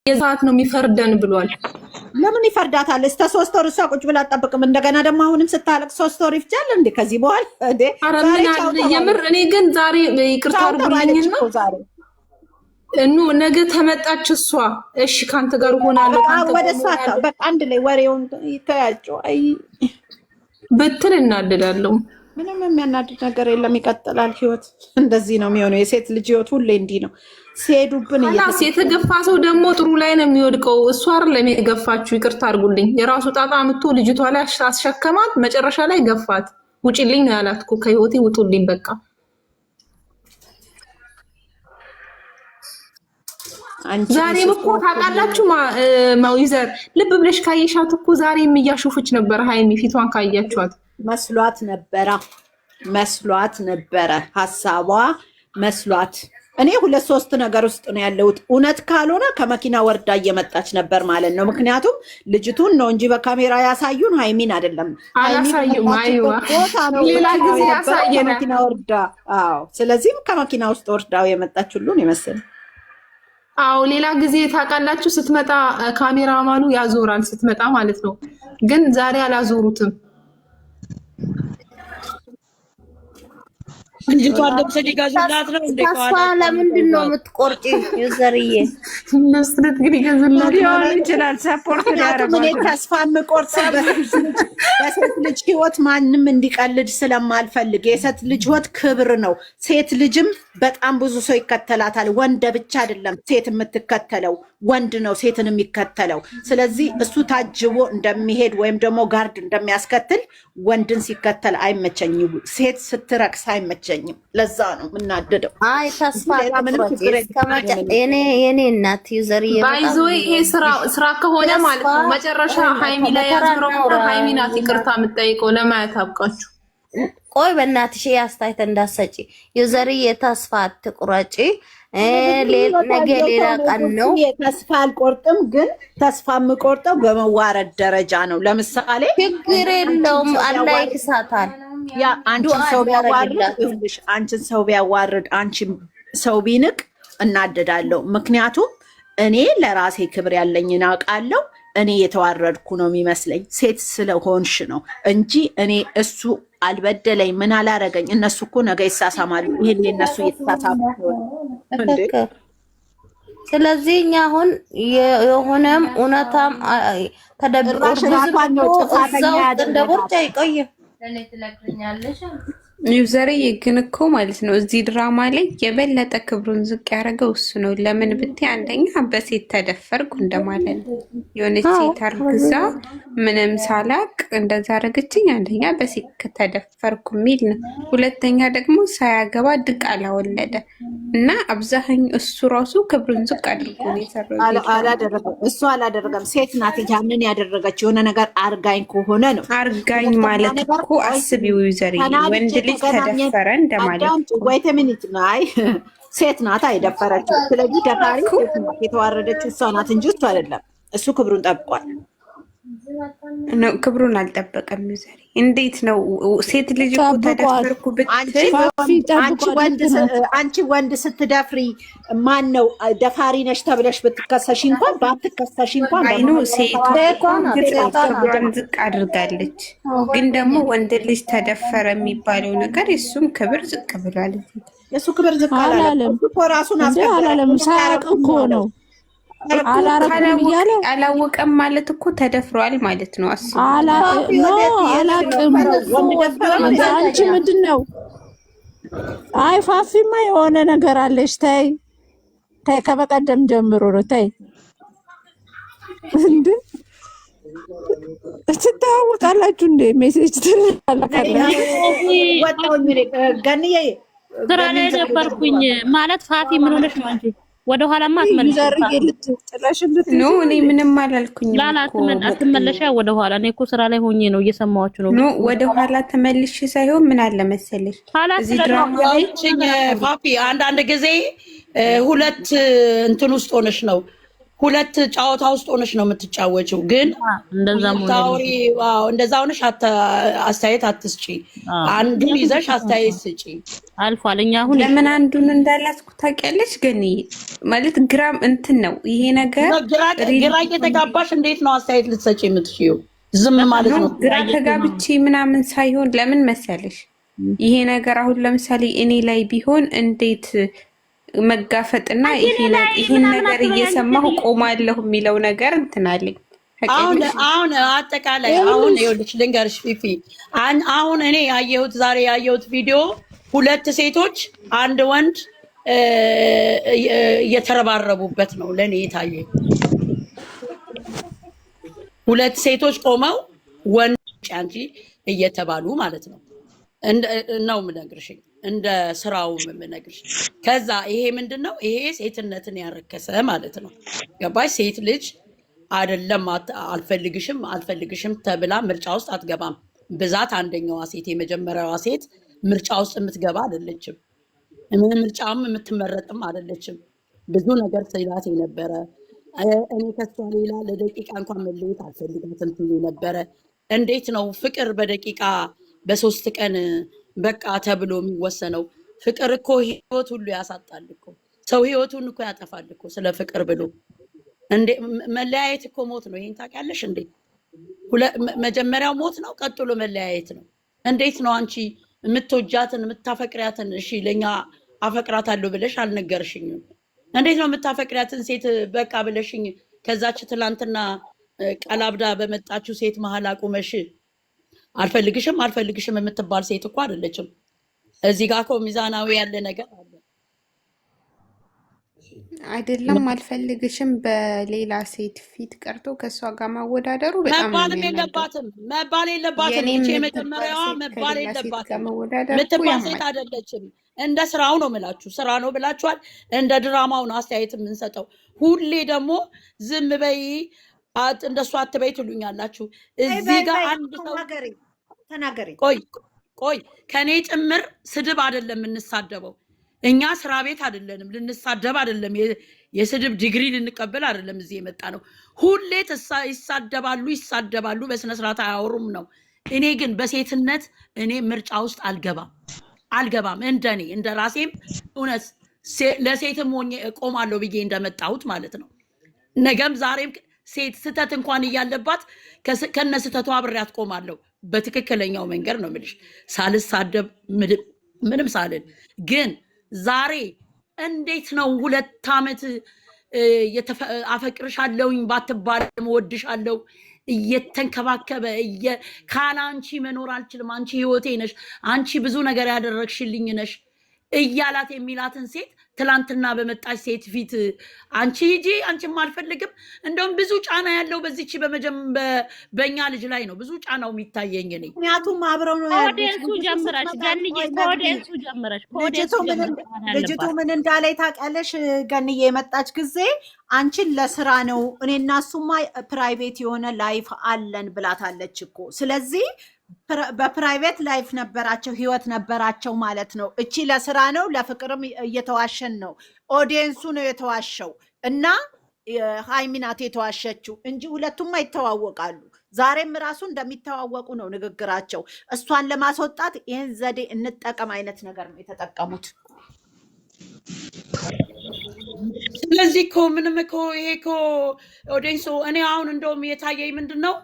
የዛት ነው የሚፈርደን ብሏል። ለምን ይፈርዳታል? እስከ 3 ወር እሷ ቁጭ ብላ አትጠብቅም? እንደገና ደግሞ አሁንም ስታለቅ 3 ወር ይፍጃል እንዴ? ከዚህ በኋላ እንዴ? የምር እኔ ግን ዛሬ ይቅርታ አድርጉልኝና እኑ ነገ ተመጣች እሷ እሺ ካንተ ጋር ሆናለሁ ካንተ ወደ እሷ በቃ አንድ ላይ ወሬውን ይተያቸው አይ ብትል እናደዳለሁ። ምንም የሚያናድድ ነገር የለም። ይቀጥላል ህይወት። እንደዚህ ነው የሚሆነው። የሴት ልጅ ህይወት ሁሌ እንዲህ ነው። ሲሄዱብን የተገፋ ሰው ደግሞ ጥሩ ላይ ነው የሚወድቀው። እሷ አይደለም የገፋችሁ፣ ይቅርታ አድርጉልኝ። የራሱ ጣጣ አምጥቶ ልጅቷ ላይ አስሸከማት። መጨረሻ ላይ ገፋት። ውጪልኝ ነው ያላት እኮ ከህይወቴ ውጡልኝ በቃ። ዛሬም እኮ ታውቃላችሁ ማውይዘር ልብ ብለሽ ካየሻት እኮ ዛሬም እያሾፈች ነበር። ሃይሚ ፊቷን ካያችኋት መስሏት ነበረ ሐሳቧ መስሏት። እኔ 2-3 ነገር ውስጥ ነው ያለሁት። እውነት ካልሆነ ከመኪና ወርዳ እየመጣች ነበር ማለት ነው። ምክንያቱም ልጅቱን ነው እንጂ በካሜራ ያሳዩን ሃይሚን አይደለም። አላሳዩም። አይዋ ሌላ ጊዜ ያሳየና ከመኪና ወርዳ። አዎ፣ ስለዚህም ከመኪና ውስጥ ወርዳው የመጣች ሁሉን ይመስል። አዎ፣ ሌላ ጊዜ ታውቃላችሁ ስትመጣ ካሜራማኑ ያዞራል ስትመጣ ማለት ነው። ግን ዛሬ አላዞሩትም። ልጅቷን ለምሳሌ ጋዙላት ነው እንደ ተስፋ ለምንድን ነው የምትቆርጪ? ዩዘርዬ መስረት ግን ይገዙላት ሊሆን ይችላል። ሰፖርት ያደርጋል። እኔ ተስፋ የምቆርጠው በሴት ልጅ ህይወት ማንም እንዲቀልድ ስለማልፈልግ። የሴት ልጅ ህይወት ክብር ነው። ሴት ልጅም በጣም ብዙ ሰው ይከተላታል። ወንድ ብቻ አይደለም ሴት የምትከተለው፣ ወንድ ነው ሴትን የሚከተለው። ስለዚህ እሱ ታጅቦ እንደሚሄድ ወይም ደግሞ ጋርድ እንደሚያስከትል ወንድን ሲከተል አይመቸኝም። ሴት ስትረክስ አይመቸኝም። ለዛ ነው የምናደደው። አይ ተስፋ የኔ እናት ዩዘርዬ ባይዞ ይሄ ስራ ከሆነ ማለት ነው መጨረሻ ሃይሚ ላይ ያዝረው ሃይሚ ናት ይቅርታ የምጠይቀው። ለማየት አብቃችሁ። ቆይ በእናትሽ አስተያየት እንዳሰጪ ዩዘርዬ ተስፋ አትቁረጪ። ነገ ሌላ ቀን ነው። ተስፋ አልቆርጥም፣ ግን ተስፋ የምቆርጠው በመዋረድ ደረጃ ነው። ለምሳሌ ችግር የለውም አላህ ይክሳታል። ያ አንቺን ሰው ቢያዋርድ አንቺን ሰው ቢንቅ እናደዳለሁ። ምክንያቱም እኔ ለራሴ ክብር ያለኝን አውቃለሁ። እኔ የተዋረድኩ ነው የሚመስለኝ ሴት ስለሆንሽ ነው እንጂ እኔ እሱ አልበደለኝ ምን አላረገኝ። እነሱ እኮ ነገ ይሳሳማሉ። ይሄን የነሱ እየተሳሳሙ እንዴ። ስለዚህ እኛ አሁን የሆነም እውነታም ተደብቆ እዛው እንደቦርጫ ይቆየ ለኔ ትለቅኛለሽ። ዩዘርዬ ግን እኮ ማለት ነው እዚህ ድራማ ላይ የበለጠ ክብሩን ዝቅ ያደረገው እሱ ነው። ለምን ብትይ አንደኛ በሴት ተደፈርኩ እንደማለት ነው። የሆነች ሴት አርግዛ ምንም ሳላቅ እንደዛ አረገችኝ። አንደኛ በሴት ተደፈርኩ የሚል ነው። ሁለተኛ ደግሞ ሳያገባ ድቃላ ወለደ እና አብዛኛው እሱ ራሱ ክብሩን ዝቅ አድርጎ ነው የሰራው። እሱ አላደረገም። ሴት ናት ያንን ያደረገች። የሆነ ነገር አርጋኝ ከሆነ ነው። አርጋኝ ማለት እኮ አስቢው ዩዘርዬ ወንድ ልጅ ተደፈረ እንደማለት ወይት ሚኒት ናይ ሴት ናት አይደፈረችው። ስለዚህ ደፋሪ የተዋረደችው እሷ ናት እንጂ እሱ አይደለም። እሱ ክብሩን ጠብቋል ነው። ክብሩን አልጠበቀም። ዩዘርዬ እንዴት ነው ሴት ልጅ እኮ ተደፈርኩ ብትይ አንቺ ወንድ ስትደፍሪ ማን ነው ደፋሪ ነሽ ተብለሽ ብትከሰሽ እንኳን ባትከሰሽ እንኳን አይኑ ሴቷን ዝቅ አድርጋለች። ግን ደግሞ ወንድ ልጅ ተደፈረ የሚባለው ነገር የሱም ክብር ዝቅ ብሏል። የሱ ክብር ዝቅ አላለም እኮ ራሱን አላለም። ሳያውቅ እኮ ነው አላወቀም ማለት እኮ ተደፍሯል ማለት ነው። አላቅም። አንቺ ምንድን ነው? አይ ፋፊማ የሆነ ነገር አለሽ። ተይ ከበቀደም ጀምሮ ነው። ተይ እንዴ ትታወቃላችሁ እንዴ? ሜሴጅ ገንዬ ስራ ላይ ነበርኩኝ ማለት ፋፊ ምን ሆነሽ ነው አንቺ? ወደ ኋላማ ነው። እኔ ምንም አላልኩኝ። አትመለሻ ወደ ኋላ። እኔ እኮ ስራ ላይ ሆኜ ነው እየሰማኋችሁ ነው። ነው ወደ ኋላ ተመልሽ ሳይሆን ምን አለ መሰለሽ እዚህ ድራማ ላይ ፋፊ አንዳንድ ጊዜ ሁለት እንትን ውስጥ ሆነሽ ነው ሁለት ጨዋታ ውስጥ ሆነሽ ነው የምትጫወችው። ግን ታውሪ እንደዛ ሆነሽ አስተያየት አትስጪ። አንዱን ይዘሽ አስተያየት ስጪ። አልፏል። እኛ አሁን ለምን አንዱን እንዳላስኩ ታውቂያለሽ? ግን ማለት ግራም እንትን ነው ይሄ ነገር ግራ እየተጋባሽ እንዴት ነው አስተያየት ልትሰጪ የምትችይው? ዝም ማለት ነው። ግራ ተጋብቼ ምናምን ሳይሆን ለምን መሰለሽ ይሄ ነገር አሁን ለምሳሌ እኔ ላይ ቢሆን እንዴት መጋፈጥና ይሄን ነገር እየሰማሁ ቆማለሁ የሚለው ነገር እንትን አለኝ። አሁን አጠቃላይ አሁን ይኸውልሽ ልንገርሽ ፊፊ፣ አሁን እኔ ዛሬ ያየሁት ቪዲዮ ሁለት ሴቶች አንድ ወንድ እየተረባረቡበት ነው ለኔ የታየኝ። ሁለት ሴቶች ቆመው ወንድ አንቺ እየተባሉ ማለት ነው ነው የምነግርሽ፣ እንደ ስራው የምነግርሽ። ከዛ ይሄ ምንድነው? ይሄ ሴትነትን ያረከሰ ማለት ነው። ገባሽ? ሴት ልጅ አይደለም አልፈልግሽም ተብላ ምርጫ ውስጥ አትገባም። ብዛት አንደኛዋ ሴት የመጀመሪያዋ ሴት ምርጫ ውስጥ የምትገባ አይደለችም። ምርጫም የምትመረጥም አይደለችም። ብዙ ነገር ስላት የነበረ እኔ ከሷ ሌላ ለደቂቃ እንኳን መለየት አልፈልጋትም ትል ነበረ። እንዴት ነው ፍቅር በደቂቃ በ3 ቀን በቃ ተብሎ የሚወሰነው? ፍቅር እኮ ህይወት ሁሉ ያሳጣል እኮ። ሰው ህይወቱን እኮ ያጠፋል እኮ ስለ ፍቅር ብሎ። እንዴ መለያየት እኮ ሞት ነው። ይሄን ታውቂያለሽ እንዴ? መጀመሪያው ሞት ነው፣ ቀጥሎ መለያየት ነው። እንዴት ነው አንቺ የምትወጃትን የምታፈቅሪያትን እሺ ለኛ አፈቅራታለሁ ብለሽ አልነገርሽኝም? እንዴት ነው የምታፈቅሪያትን ሴት በቃ ብለሽኝ ከዛች ትላንትና ቀላብዳ በመጣችው ሴት መሀል አቁመሽ አልፈልግሽም የምትባል ሴት እኮ አይደለችም። እዚህ ጋር እኮ ሚዛናዊ ያለ ነገር አለ አይደለም? አልፈልግሽም በሌላ ሴት ፊት ቀርቶ ከሷ ጋር ማወዳደሩ በጣም መባል የለባትም። እቺ የመጀመሪያዋ መባል የለባትም። የምትባል ሴት አይደለችም። እንደ ስራው ነው የምላችሁ። ስራ ነው ብላችኋል። እንደ ድራማው ነው አስተያየት የምንሰጠው። ሁሌ ደግሞ ዝም በይ እንደሱ አትበይ ትሉኛላችሁ። እዚህ ጋር አንድ ሰው ተናገሪ። ቆይ ከኔ ጭምር ስድብ አይደለም የምንሳደበው። እኛ ስራ ቤት አይደለንም፣ ልንሳደብ አይደለም፣ የስድብ ዲግሪ ልንቀበል አይደለም እዚህ የመጣ ነው። ሁሌ ይሳደባሉ፣ በስነ ስርዓት አያወሩም ነው። እኔ ግን በሴትነት እኔ ምርጫ ውስጥ አልገባም። እንደኔ እንደ ራሴም እውነት ለሴትም ሆኜ እቆማለሁ ብዬ እንደመጣሁት ማለት ነው። ነገም ዛሬም ሴት ስተት እንኳን እያለባት ከነ ስተቷ አብሬያት ቆማለሁ። በትክክለኛው መንገድ ነው የምልሽ፣ ሳልሳደብ ምንም ሳልል። ግን ዛሬ እንዴት ነው 2 ዓመት አፈቅርሻለሁኝ ባትባልም እወድሻለሁ እየተንከባከበ ካለ አንቺ መኖር አልችልም፣ አንቺ ህይወቴ ነሽ፣ አንቺ ብዙ ነገር ያደረግሽልኝ ነሽ እያላት የሚላትን ሴት ትላንትና በመጣች ሴት ፊት አንቺ ሂጂ አንቺም አልፈልግም። እንደውም ብዙ ጫና ያለው በዚች በእኛ ልጅ ላይ ነው ብዙ ጫናው የሚታየኝ እኔ። ምክንያቱም አብረው ነው ከኦዲየንሱ ጀምረሽ ገንዬ፣ ከኦዲየንሱ ጀምረሽ ልጅቱ ምን እንዳለኝ ታውቂያለሽ? ገንዬ የመጣች ጊዜ አንቺን ለስራ ነው እኔና እሱማ ፕራይቬት የሆነ ላይፍ አለን ብላታለች እኮ። ስለዚህ በፕራይቬት ላይፍ ነበራቸው፣ ህይወት ነበራቸው ማለት ነው። እቺ ለስራ ነው፣ ለፍቅርም እየተዋሸን ነው። ኦዲየንሱ ነው የተዋሸው እና ሃይሚ ናት የተዋሸችው እንጂ ሁለቱም ይተዋወቃሉ። ዛሬም ራሱ እንደሚተዋወቁ ነው ንግግራቸው። እሷን ለማስወጣት ይህን ዘዴ እንጠቀም አይነት ነገር ነው የተጠቀሙት። ስለዚህ እኮ ምንም እኮ ይሄ እኮ ኦዲየንሱ እኔ አሁን እንደውም የታየኝ ምንድን ነው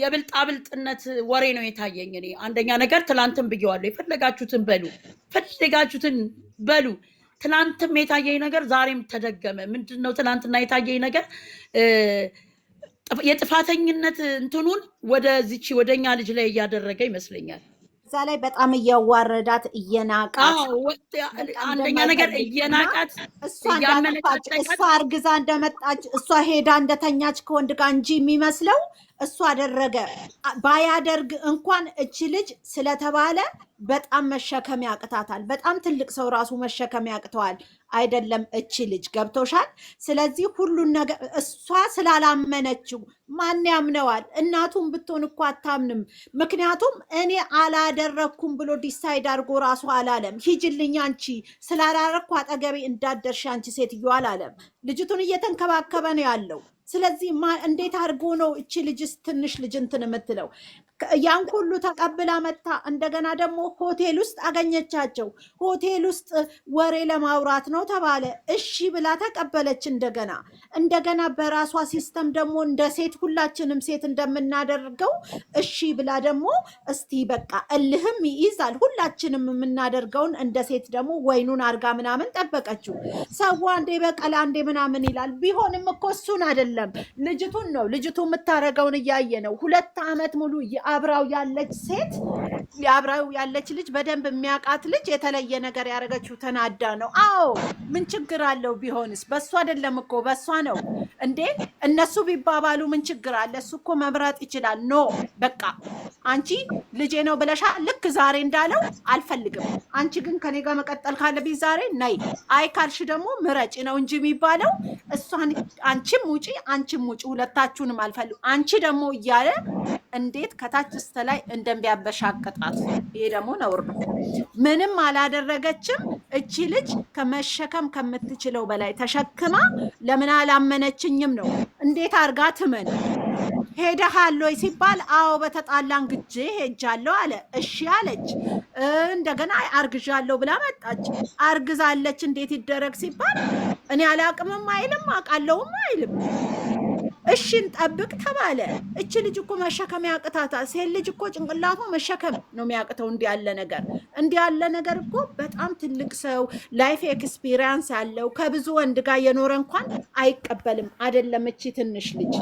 የብልጣብልጥነት ወሬ ነው የታየኝ። እኔ አንደኛ ነገር ትላንትም ብየዋለሁ፣ የፈለጋችሁትን በሉ። ትላንትም የታየኝ ነገር ዛሬም ተደገመ። ምንድን ነው ትላንትና የታየኝ ነገር? የጥፋተኝነት እንትኑን ወደዚች ወደኛ ልጅ ላይ እያደረገ ይመስለኛል። እዛ ላይ በጣም እያዋረዳት እየናቃት፣ አንደኛ ነገር እየናቃት እሷ አርግዛ እንደመጣች እሷ ሄዳ እንደተኛች ከወንድ ጋር እንጂ የሚመስለው እሱ አደረገ። ባያደርግ እንኳን እች ልጅ ስለተባለ በጣም መሸከም ያቅታታል። በጣም ትልቅ ሰው ራሱ መሸከም ያቅተዋል። አይደለም እቺ ልጅ ገብቶሻል። ስለዚህ ሁሉን ነገር እሷ ስላላመነችው ማን ያምነዋል? እናቱን ብትሆን እኮ አታምንም። ምክንያቱም እኔ አላደረኩም ብሎ ዲሳይድ አድርጎ ራሱ አላለም። ሂጅልኝ አንቺ ስላላረኩ አጠገቤ እንዳደርሽ አንቺ ሴትዮ አላለም። ልጅቱን እየተንከባከበ ነው ያለው። ስለዚህ እንዴት አድርጎ ነው እቺ ልጅስ ትንሽ ልጅ እንትን የምትለው? ያን ሁሉ ተቀብላ መታ እንደገና ደግሞ ሆቴል ውስጥ አገኘቻቸው። ሆቴል ውስጥ ወሬ ለማውራት ነው ተባለ። እሺ ብላ ተቀበለች። እንደገና በራሷ ሲስተም ደግሞ እንደ ሴት ሁላችንም ሴት እንደምናደርገው እሺ ብላ ደግሞ እስቲ በቃ እልህም ይይዛል። ሁላችንም የምናደርገውን እንደ ሴት ደግሞ ወይኑን አርጋ ምናምን ጠበቀችው። ሰው አንዴ በቀላ አንዴ ምናምን ይላል። ቢሆንም እኮ እሱን አይደለም ልጅቱን ነው። ልጅቱ የምታደርገውን እያየ ነው። 2 ዓመት ሙሉ አብራው ያለች ሴት አብራው ያለች ልጅ በደንብ የሚያውቃት ልጅ የተለየ ነገር ያደረገችው ተናዳ ነው። አዎ ምን ችግር አለው ቢሆንስ? በሱ አይደለም እኮ በሷ ነው እንዴ። እነሱ ቢባባሉ ምን ችግር አለ? እሱ እኮ መምረጥ ይችላል። ኖ በቃ አንቺ ልጄ ነው ብለሻል። ልክ ዛሬ እንዳለው አልፈልግም፣ አንቺ ግን ከኔ ጋር መቀጠል ካለብኝ ዛሬ ነይ፣ አይ ካልሽ ደግሞ ምረጭ ነው እንጂ የሚባለው። እሷን አንቺም ውጪ አንቺም ውጪ፣ ሁለታችሁንም አልፈልግም። አንቺ ደግሞ እያለ እንዴት ከታች እስከ ላይ እንደሚያበሻቅጣት፣ ይሄ ደግሞ ነውር ነው። ምንም አላደረገችም እቺ ልጅ። ከመሸከም ከምትችለው በላይ ተሸክማ ለምን አላመነችኝም ነው። እንዴት አርጋ ትመን? ሄደሃል ወይ ሲባል አዎ በተጣላን ግጄ ሄጃለሁ አለ። እሺ አለች። እንደገና አርግዣለሁ ብላ መጣች። አርግዛለች እንዴት ይደረግ ሲባል እኔ አላቅምም አይልም፣ አውቃለሁም አይልም። እሺን ጠብቅ ተባለ። እቺ ልጅ እኮ መሸከም ያቅታታል። ሴት ልጅ እኮ ጭንቅላቷ መሸከም ነው የሚያቅተው። እንዲህ ያለ ነገር እኮ በጣም ትልቅ ሰው ላይፍ ኤክስፒሪየንስ ያለው ከብዙ ወንድ ጋር የኖረ እንኳን አይቀበልም። አይደለም እቺ ትንሽ ልጅ።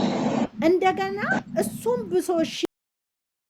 እንደገና እሱም ብሶ